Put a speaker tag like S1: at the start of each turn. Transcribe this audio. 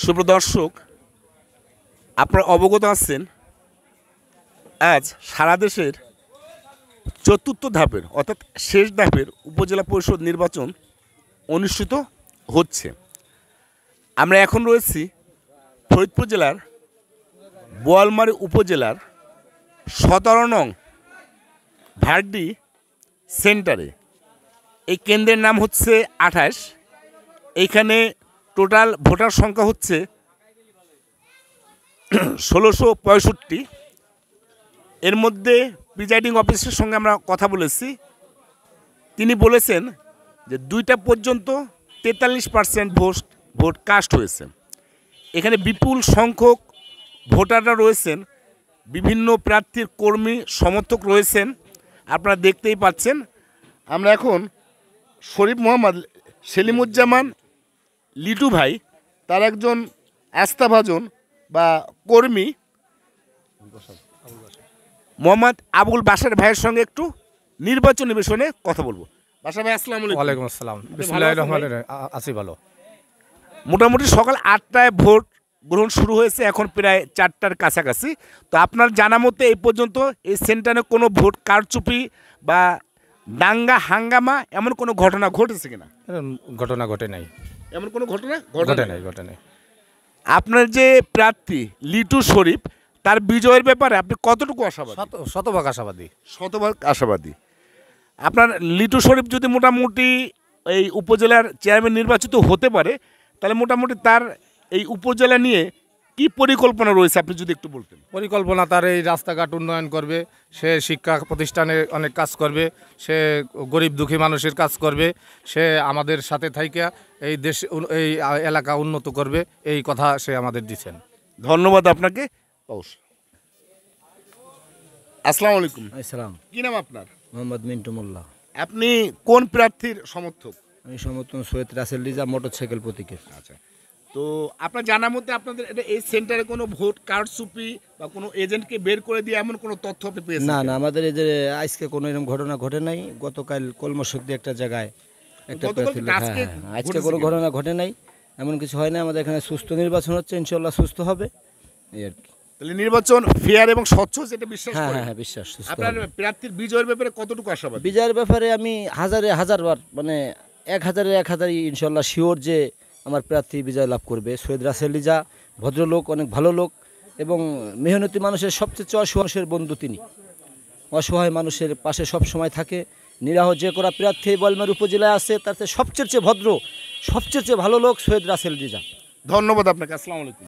S1: সুপ্রদর্শক, আপনারা অবগত আছেন আজ সারা দেশের চতুর্থ ধাপের অর্থাৎ শেষ ধাপের উপজেলা পরিষদ নির্বাচন অনুষ্ঠিত হচ্ছে। আমরা এখন রয়েছি ফরিদপুর জেলার বোয়ালমারী উপজেলার 17 নং ভার্ডি সেন্টারে। এই কেন্দ্রের নাম হচ্ছে 28। এইখানে টোটাল ভোটার সংখ্যা হচ্ছে 1665। এর মধ্যে প্রিজাইডিং অফিসারের সঙ্গে আমরা কথা বলেছি। তিনি বলেছেন যে 2টা পর্যন্ত 43% ভোট কাস্ট হয়েছে। এখানে বিপুল সংখ্যক ভোটাররা রয়েছেন, বিভিন্ন প্রার্থীর কর্মী সমর্থক রয়েছেন, আপনারা দেখতেই পাচ্ছেন। আমরা এখন শরীফ মোহাম্মদ সেলিমুজ্জামান লিটু ভাই, তার একজন আস্থাভাজন বা কর্মী মোহাম্মদ আবুল বাশার ভাইয়ের সঙ্গে একটু নির্বাচনী বিষয়ে কথা বলবো। বাশার ভাই, আসসালামু আলাইকুম।
S2: ওয়ালাইকুম আসসালাম। বিসমিল্লাহির রহমানির রহিম। আছি ভালো।
S1: মোটামুটি সকাল 8টায় ভোট গ্রহণ শুরু হয়েছে, এখন প্রায় 4টার কাছাকাছি। তো আপনার জানা মতে এই পর্যন্ত এই সেন্টারে কোনো ভোট কারচুপি বা দাঙ্গা হাঙ্গামা এমন কোনো ঘটনা ঘটেছে কিনা?
S2: ঘটনা ঘটে নাই।
S1: এমন কোনো ঘটনা
S2: ঘটে নাই।
S1: আপনার যে প্রার্থী লিটু শরীফ, তার বিজয়ের ব্যাপারে আপনি কতটুকু আশাবাদী?
S2: শতভাগ আশাবাদী।
S1: শতভাগ আশাবাদী। আপনার লিটু শরীফ যদি মোটামুটি এই উপজেলার চেয়ারম্যান নির্বাচিত হতে পারে, তাহলে মোটামুটি তার এই উপজেলা নিয়ে কি পরিকল্পনা রয়েছে আপনি যদি একটু বলতেন।
S2: পরিকল্পনা, তার এই রাস্তাঘাট উন্নয়ন করবে, সে শিক্ষা প্রতিষ্ঠানে অনেক কাজ করবে, সে গরিব দুঃখী মানুষের কাজ করবে, সে আমাদের সাথে থাইকা এই দেশ এই এলাকা উন্নত করবে, এই কথা সে আমাদের দিচ্ছেন।
S1: ধন্যবাদ আপনাকে। আসসালামু আলাইকুম।
S3: আসসালাম।
S1: কি নাম আপনার?
S3: মোহাম্মদ মিন্টু মোল্লা।
S1: আপনি কোন প্রার্থীর সমর্থক?
S3: আমি সমর্থন সৈয়দ রাসেল রিজা, মোটরসাইকেল প্রতীকের।
S1: আচ্ছা, তো আপনার জানার মধ্যে আপনাদের এই সেন্টারে কোনো ভোট কারচুপি বা কোনো এজেন্টকে বের করে দিয়ে এমন কোনো তথ্য আপনি পেয়েছেন?
S3: না, আমাদের এই যে আজকে কোনো এরকম ঘটনা ঘটে নাই। গতকাল কলমশক্তি একটা জায়গায় একটা আজকে কোনো ঘটনা ঘটে নাই, এমন কিছু হয় না। আমাদের এখানে সুস্থ নির্বাচন হচ্ছে, ইনশাল্লাহ সুস্থ হবে এই আর কি।
S1: তাহলে নির্বাচন ফেয়ার এবং স্বচ্ছ, যেটা বিশ্বাস করেন?
S3: হ্যাঁ, বিশ্বাস।
S1: আপনার প্রার্থীর বিজয়ের ব্যাপারে কতটুকু আশাবাদী?
S3: বিজয়ের ব্যাপারে আমি হাজারবার মানে 1000 ইনশাল্লাহ শিওর যে আমার প্রার্থী বিজয় লাভ করবে। সৈয়দ রাসেল রিজা ভদ্রলোক, অনেক ভালো লোক এবং মেহনতি মানুষের সবচেয়ে অসহায়ের বন্ধু তিনি। অসহায় মানুষের পাশে সব সময় থাকে। নিরাহ যে করা প্রার্থী বোয়ালমারী উপজেলায় আছে, তার সবচেয়ে ভদ্র, সবচেয়ে ভালো লোক সৈয়দ রাসেল রিজা।
S1: ধন্যবাদ আপনাকে। আসসালামু আলাইকুম।